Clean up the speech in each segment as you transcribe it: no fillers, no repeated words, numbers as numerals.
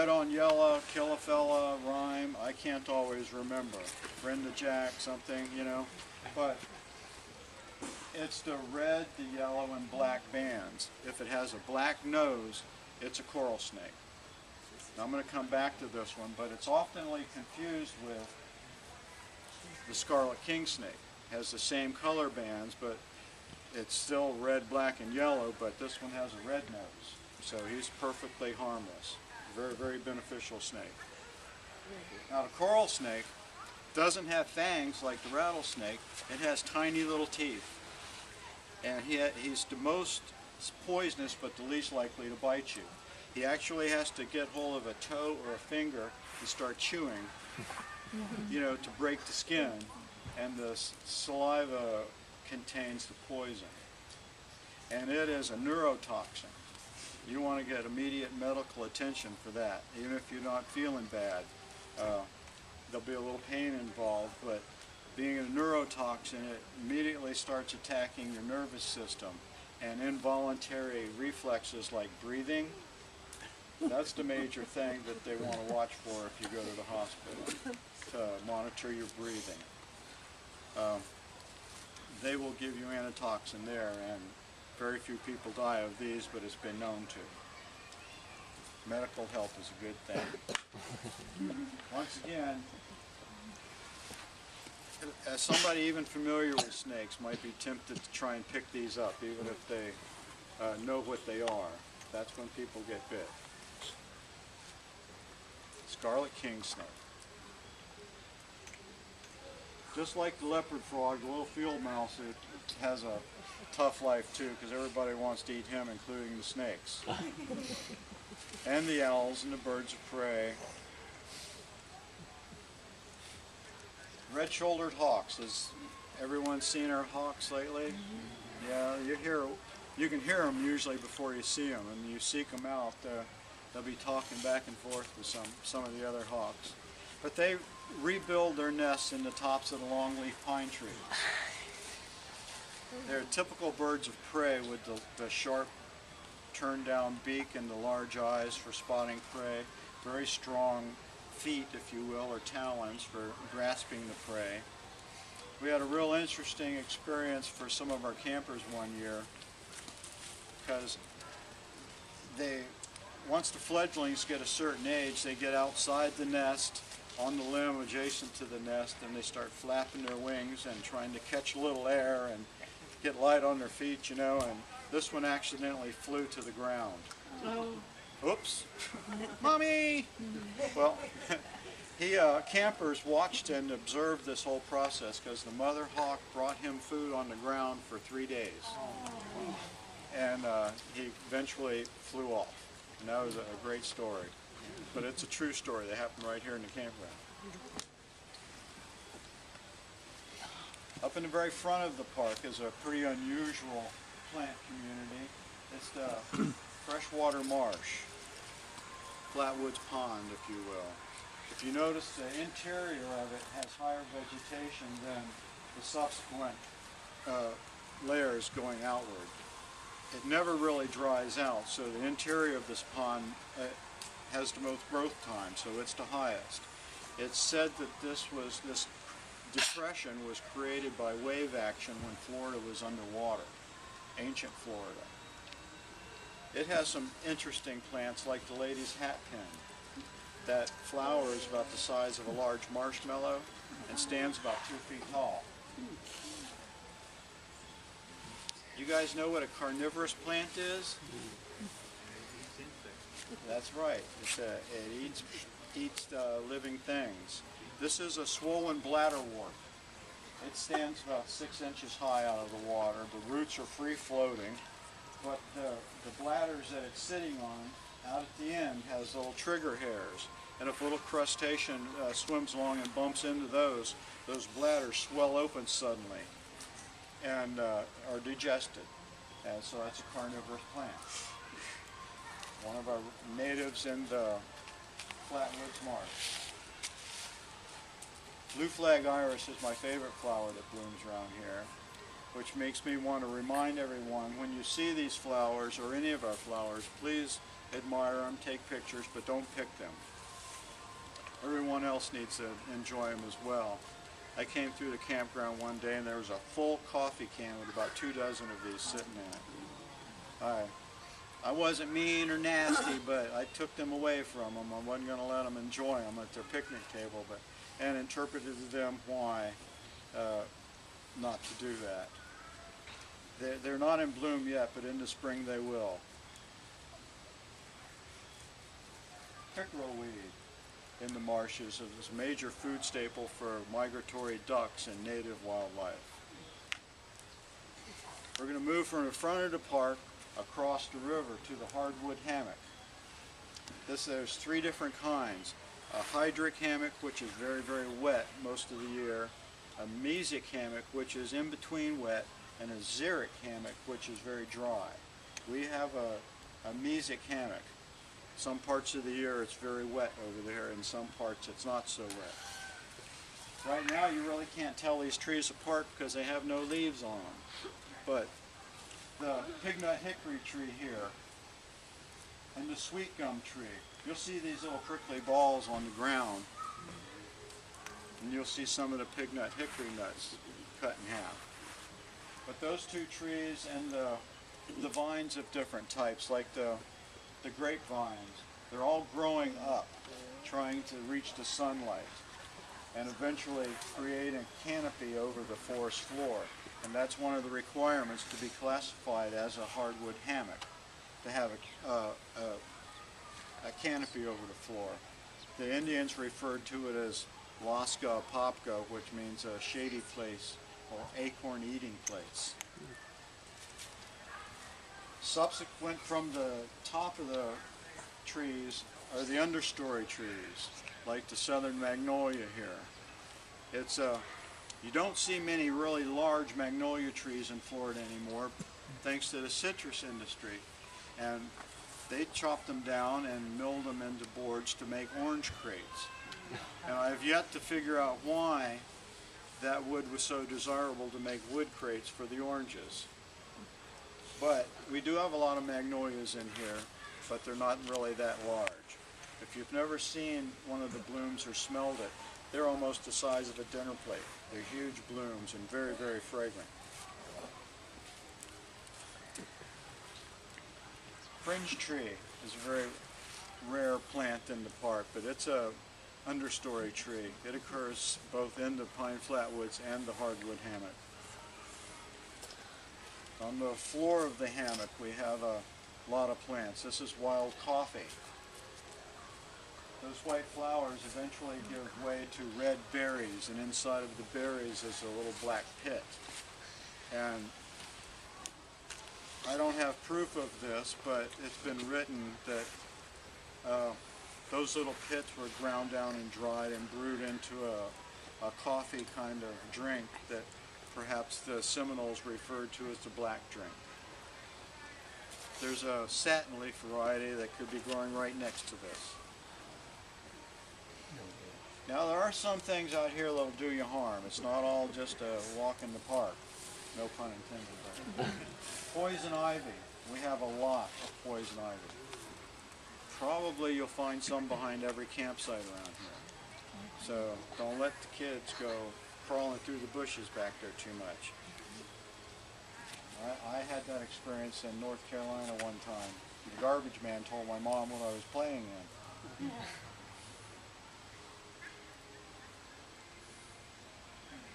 red on yellow, kill a fella, rhyme. I can't always remember. Brenda Jack, something, you know. But it's the red, the yellow, and black bands. If it has a black nose, it's a coral snake. Now I'm going to come back to this one, but it's oftenly confused with the scarlet king snake. It has the same color bands, but it's still red, black, and yellow, but this one has a red nose. So he's perfectly harmless. Very, very beneficial snake. Now the coral snake doesn't have fangs like the rattlesnake. It has tiny little teeth. And he's the most poisonous but the least likely to bite you. He actually has to get hold of a toe or a finger and start chewing, you know, to break the skin. And the saliva contains the poison. And it is a neurotoxin. You want to get immediate medical attention for that. Even if you're not feeling bad, there'll be a little pain involved, but being a neurotoxin, it immediately starts attacking your nervous system. And involuntary reflexes like breathing, that's the major thing that they want to watch for if you go to the hospital, to monitor your breathing. They will give you antitoxin there, and very few people die of these, but it's been known to. Medical help is a good thing. Once again, as somebody even familiar with snakes might be tempted to try and pick these up, even if they know what they are. That's when people get bit. Scarlet king snake. Just like the leopard frog, the little field mouse, it has a tough life too, because everybody wants to eat him, including the snakes. And the owls and the birds of prey. Red-shouldered hawks. Has everyone seen our hawks lately? Yeah, you can hear them usually before you see them, and you seek them out. They'll be talking back and forth with some of the other hawks. But they rebuild their nests in the tops of the longleaf pine trees. They're typical birds of prey with the sharp turned down beak and the large eyes for spotting prey. Very strong feet, if you will, or talons for grasping the prey. We had a real interesting experience for some of our campers one year, because once the fledglings get a certain age, they get outside the nest on the limb adjacent to the nest, and they start flapping their wings and trying to catch a little air and get light on their feet, you know, and this one accidentally flew to the ground. Oh. Oops. Mommy! Well, campers watched and observed this whole process because the mother hawk brought him food on the ground for 3 days. And he eventually flew off. And that was a great story. But it's a true story that happened right here in the campground. Up in the very front of the park is a pretty unusual plant community. It's the Freshwater Marsh, Flatwoods Pond, if you will. If you notice, the interior of it has higher vegetation than the subsequent layers going outward. It never really dries out, so the interior of this pond has the most growth time, so it's the highest. It's said that this depression was created by wave action when Florida was underwater, ancient Florida. It has some interesting plants like the lady's hat pin. That flower is about the size of a large marshmallow and stands about 2 feet tall. You guys know what a carnivorous plant is? That's right. It eats living things. This is a swollen bladderwort. It stands about 6 inches high out of the water. The roots are free floating, but the bladders that it's sitting on out at the end has little trigger hairs. And if a little crustacean swims along and bumps into those bladders swell open suddenly and are digested. And so that's a carnivorous plant. One of our natives in the Flatwoods Marsh. Blue flag iris is my favorite flower that blooms around here, which makes me want to remind everyone, when you see these flowers or any of our flowers, please admire them, take pictures, but don't pick them. Everyone else needs to enjoy them as well. I came through the campground one day and there was a full coffee can with about 2 dozen of these sitting in it. I wasn't mean or nasty, but I took them away from them. I wasn't going to let them enjoy them at their picnic table, and interpreted to them why not to do that. They're not in bloom yet, but in the spring they will. Pickerel weed in the marshes is a major food staple for migratory ducks and native wildlife. We're going to move from the front of the park across the river to the Hardwood Hammock. There's 3 different kinds. A hydric hammock, which is very, very wet most of the year. A mesic hammock, which is in between wet, and a xeric hammock, which is very dry. We have a mesic hammock. Some parts of the year it's very wet over there, and some parts it's not so wet. Right now you really can't tell these trees apart because they have no leaves on them. But the pignut hickory tree here and the sweet gum tree, you'll see these little prickly balls on the ground, and you'll see some of the pignut hickory nuts cut in half. But those 2 trees and the vines of different types, like the grapevines, they're all growing up, trying to reach the sunlight and eventually create a canopy over the forest floor. And that's one of the requirements to be classified as a hardwood hammock, to have a canopy over the floor. The Indians referred to it as Laska Popka, which means a shady place or acorn eating place. Subsequent from the top of the trees are the understory trees, like the southern magnolia here. You don't see many really large magnolia trees in Florida anymore, thanks to the citrus industry. And they chopped them down and milled them into boards to make orange crates. And I've yet to figure out why that wood was so desirable to make wood crates for the oranges. But we do have a lot of magnolias in here, but they're not really that large. If you've never seen one of the blooms or smelled it, they're almost the size of a dinner plate. They're huge blooms and very, very fragrant. Fringe Tree is a very rare plant in the park, but it's a understory tree. It occurs both in the pine flatwoods and the hardwood hammock. On the floor of the hammock we have a lot of plants. This is wild coffee. Those white flowers eventually give way to red berries, and inside of the berries is a little black pit. And I don't have proof of this, but it's been written that those little pits were ground down and dried and brewed into a coffee kind of drink that perhaps the Seminoles referred to as the black drink. There's a satin leaf variety that could be growing right next to this. Now there are some things out here that will do you harm. It's not all just a walk in the park. No pun intended there. Poison ivy. We have a lot of poison ivy. Probably you'll find some behind every campsite around here. So don't let the kids go crawling through the bushes back there too much. I had that experience in North Carolina one time. The garbage man told my mom what I was playing in.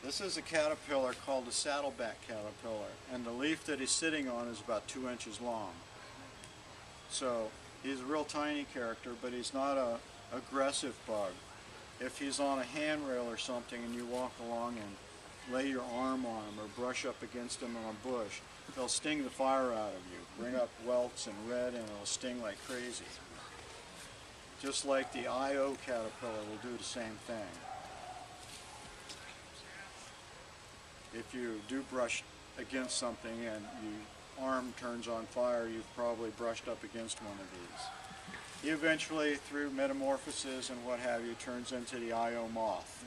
This is a caterpillar called a Saddleback Caterpillar, and the leaf that he's sitting on is about 2 inches long. So he's a real tiny character, but he's not an aggressive bug. If he's on a handrail or something and you walk along and lay your arm on him or brush up against him on a bush, they'll sting the fire out of you, bring up welts and red, and it'll sting like crazy. Just like the IO caterpillar will do the same thing. If you do brush against something and your arm turns on fire, you've probably brushed up against one of these. He eventually, through metamorphosis and what have you, turns into the IO moth.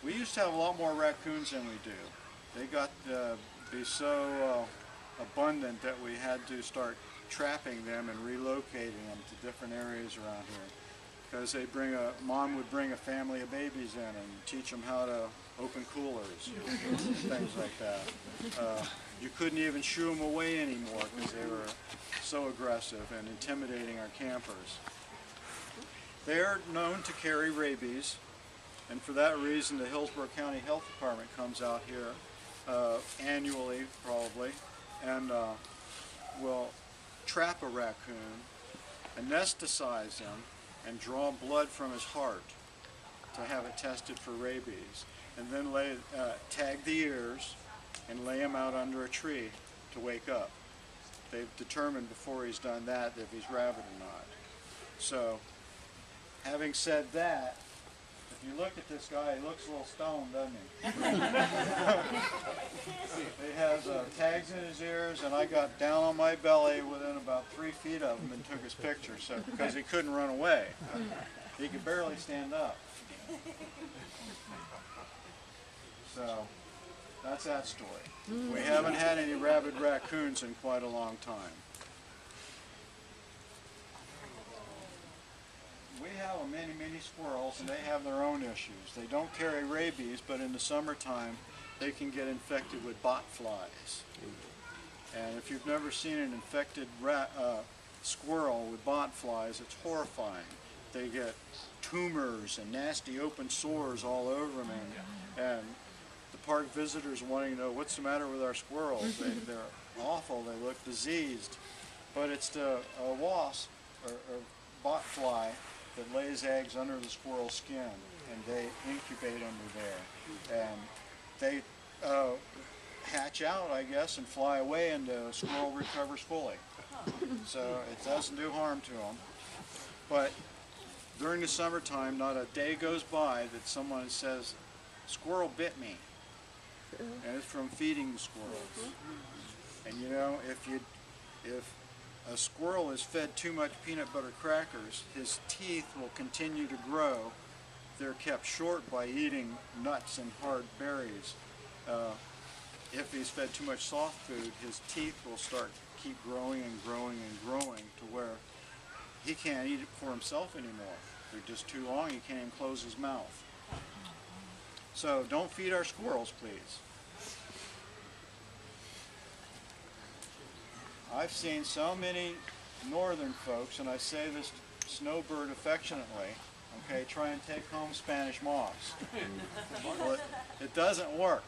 We used to have a lot more raccoons than we do. They got be so abundant that we had to start trapping them and relocating them to different areas around here. Because mom would bring a family of babies in and teach them how to open coolers, things like that. You couldn't even shoo them away anymore because they were so aggressive and intimidating our campers. They are known to carry rabies, and for that reason the Hillsborough County Health Department comes out here annually probably and will trap a raccoon, anesthetize him, and draw blood from his heart to have it tested for rabies, and then tag the ears and lay him out under a tree to wake up. They've determined before he's done that if he's rabid or not. So, having said that, if you look at this guy, he looks a little stoned, doesn't he? He has tags in his ears, and I got down on my belly within about 3 feet of him and took his picture, so because he couldn't run away. He could barely stand up. So, that's that story. We haven't had any rabid raccoons in quite a long time. We have many squirrels, and they have their own issues. They don't carry rabies, but in the summertime they can get infected with bot flies. And if you've never seen an infected squirrel with bot flies, it's horrifying. They get tumors and nasty open sores all over them, and the park visitors wanting to know what's the matter with our squirrels. They're awful, they look diseased. But it's the wasp or bot fly that lays eggs under the squirrel's skin, and they incubate under there. And they hatch out, I guess, and fly away, and the squirrel recovers fully. So it doesn't do harm to them. But during the summertime, not a day goes by that someone says, "Squirrel bit me." And it's from feeding the squirrels. And you know, if a squirrel is fed too much peanut butter crackers, his teeth will continue to grow. They're kept short by eating nuts and hard berries. If he's fed too much soft food, his teeth will keep growing and growing and growing to where he can't eat it for himself anymore. They're just too long, he can't even close his mouth. So don't feed our squirrels, please. I've seen so many northern folks, and I say this snowbird affectionately, okay, try and take home Spanish moss. Well, it doesn't work.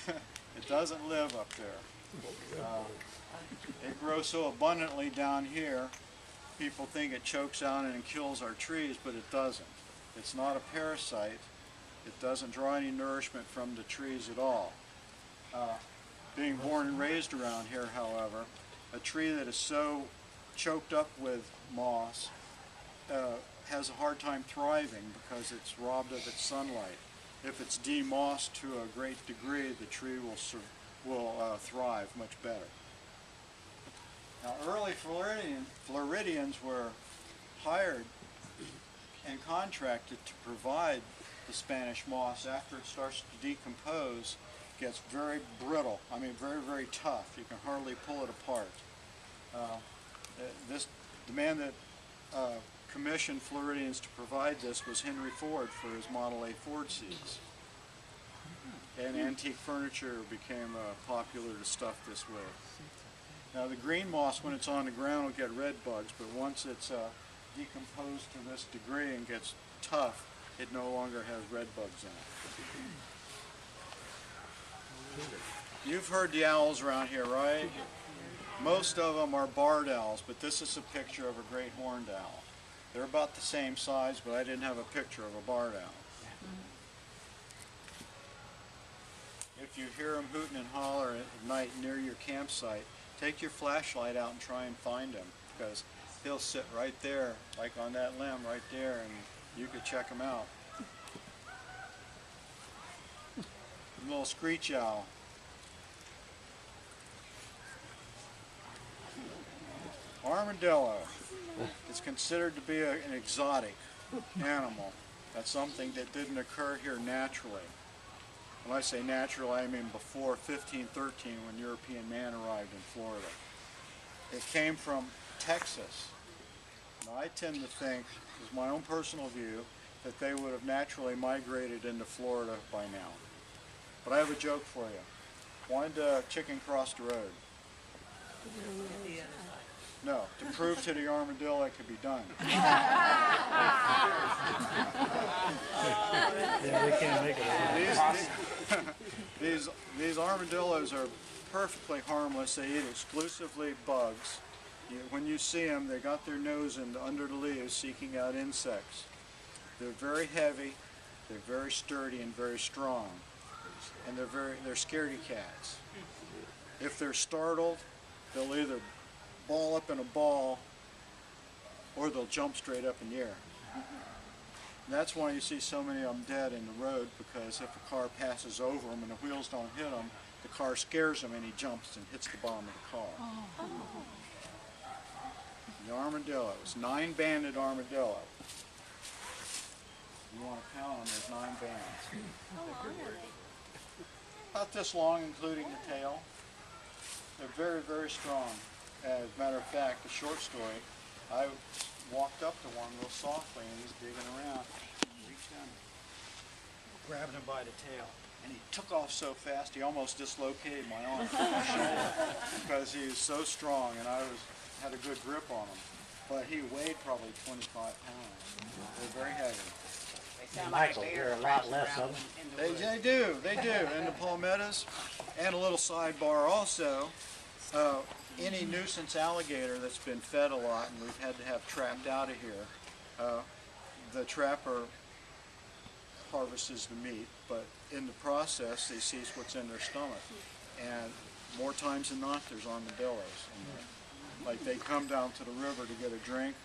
It doesn't live up there. It grows so abundantly down here, people think it chokes out and kills our trees, but it doesn't. It's not a parasite. It doesn't draw any nourishment from the trees at all. Being born and raised around here, however, a tree that is so choked up with moss has a hard time thriving because it's robbed of its sunlight. If it's demossed to a great degree, the tree will thrive much better. Now, early Floridians were hired and contracted to provide the Spanish moss. After it starts to decompose, it gets very brittle. I mean, very, very tough. You can hardly pull it apart. The man that commissioned Floridians to provide this was Henry Ford for his Model A Ford seats. And antique furniture became popular to stuff this with. Now the green moss, when it's on the ground, will get red bugs, but once it's decomposed to this degree and gets tough, it no longer has red bugs in it. You've heard the owls around here, right? Most of them are barred owls, but this is a picture of a great horned owl. They're about the same size, but I didn't have a picture of a barred owl. If you hear them hooting and holler at night near your campsite, take your flashlight out and try and find him, because he'll sit right there, like on that limb right there, and you could check him out. A little screech owl. Armadillo is considered to be an exotic animal. That's something that didn't occur here naturally. When I say natural, I mean before 1513 when European man arrived in Florida. It came from Texas. Now, I tend to think, as my own personal view, that they would have naturally migrated into Florida by now. But I have a joke for you. Why did a chicken cross the road? No, to prove to the armadillo it could be done. Yeah, they can't make it. These armadillos are perfectly harmless. They eat exclusively bugs. When you see them, they got their nose under the leaves seeking out insects. They're very heavy, they're very sturdy and very strong, and they're scaredy cats. If they're startled, they'll either ball up in a ball or they'll jump straight up in the air. And that's why you see so many of them dead in the road, because if a car passes over them and the wheels don't hit them, the car scares him and he jumps and hits the bottom of the car. The armadillos, 9-banded armadillo. You want to count them, there's 9 bands. About this long, including the tail. They're very, very strong. As a matter of fact, the short story, I walked up to one real softly and he's digging around. Reached down, grabbed him by the tail. And he took off so fast he almost dislocated my arm because he was so strong and I had a good grip on him. But he weighed probably 25 pounds. They're very heavy. Michael, you're a lot less of them. They do. And the palmettos. And a little sidebar also, any nuisance alligator that's been fed a lot and we've had to have trapped out of here, the trapper harvests the meat, but in the process he sees what's in their stomach. And more times than not, there's armadillos in there. Like they come down to the river to get a drink,